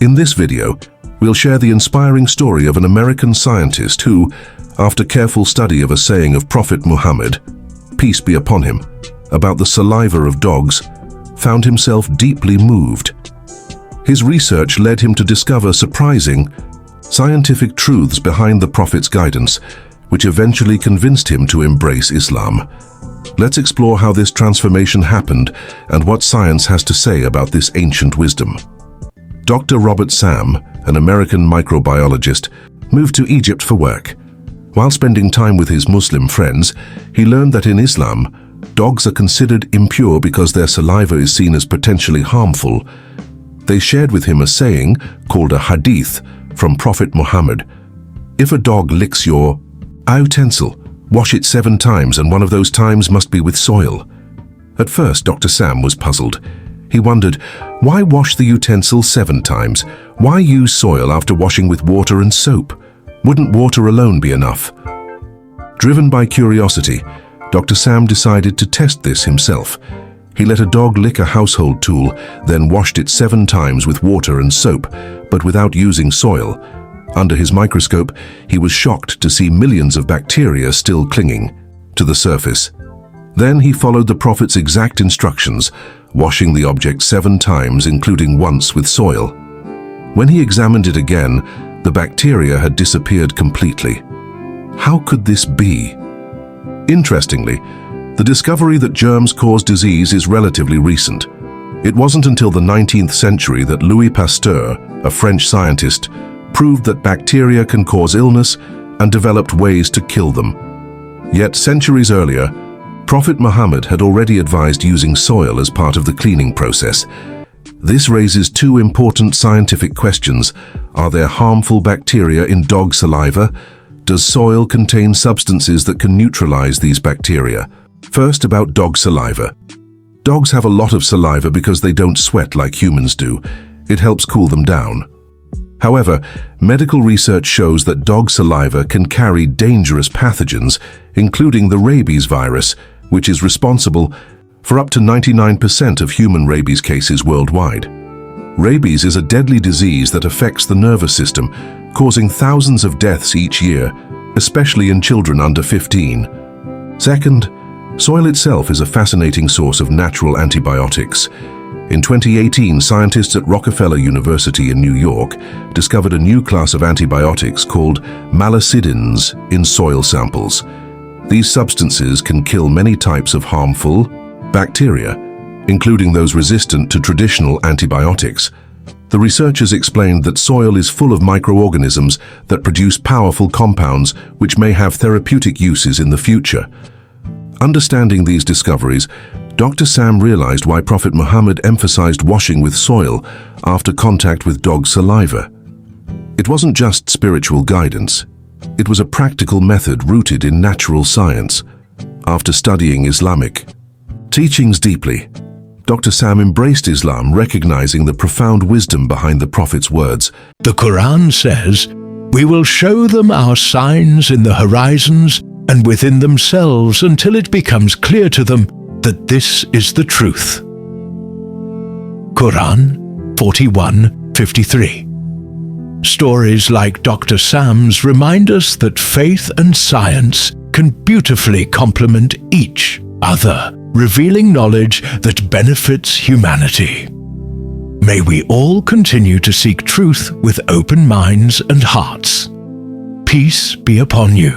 In this video, we'll share the inspiring story of an American scientist who, after careful study of a saying of Prophet Muhammad, peace be upon him, about the saliva of dogs, found himself deeply moved. His research led him to discover surprising, scientific truths behind the Prophet's guidance, which eventually convinced him to embrace Islam. Let's explore how this transformation happened and what science has to say about this ancient wisdom. Dr. Robert Sam, an American microbiologist, moved to Egypt for work. While spending time with his Muslim friends, he learned that in Islam, dogs are considered impure because their saliva is seen as potentially harmful. They shared with him a saying called a Hadith from Prophet Muhammad. If a dog licks your utensil, wash it 7 times, and one of those times must be with soil. At first, Dr. Sam was puzzled. He wondered, why wash the utensil 7 times? Why use soil after washing with water and soap? Wouldn't water alone be enough? Driven by curiosity, Dr. Sam decided to test this himself. He let a dog lick a household tool, then washed it 7 times with water and soap, but without using soil. Under his microscope, he was shocked to see millions of bacteria still clinging to the surface. Then he followed the Prophet's exact instructions, washing the object 7 times, including once with soil. When he examined it again, the bacteria had disappeared completely. How could this be? Interestingly, the discovery that germs cause disease is relatively recent. It wasn't until the 19th century that Louis Pasteur, a French scientist, proved that bacteria can cause illness and developed ways to kill them. Yet centuries earlier, Prophet Muhammad had already advised using soil as part of the cleaning process. This raises 2 important scientific questions. Are there harmful bacteria in dog saliva? Does soil contain substances that can neutralize these bacteria? First, about dog saliva. Dogs have a lot of saliva because they don't sweat like humans do. It helps cool them down. However, medical research shows that dog saliva can carry dangerous pathogens, including the rabies virus, which is responsible for up to 99% of human rabies cases worldwide. Rabies is a deadly disease that affects the nervous system, causing thousands of deaths each year, especially in children under 15. Second, soil itself is a fascinating source of natural antibiotics. In 2018, scientists at Rockefeller University in New York discovered a new class of antibiotics called malacidins in soil samples. These substances can kill many types of harmful bacteria, including those resistant to traditional antibiotics. The researchers explained that soil is full of microorganisms that produce powerful compounds which may have therapeutic uses in the future. Understanding these discoveries, Dr. Sam realized why Prophet Muhammad emphasized washing with soil after contact with dog saliva. It wasn't just spiritual guidance. It was a practical method rooted in natural science. After studying Islamic teachings deeply, Dr. Sam embraced Islam, recognizing the profound wisdom behind the Prophet's words. The Quran says, "We will show them our signs in the horizons and within themselves until it becomes clear to them that this is the truth." Quran 41:53. Stories like Dr. Sam's remind us that faith and science can beautifully complement each other, revealing knowledge that benefits humanity. May we all continue to seek truth with open minds and hearts. Peace be upon you.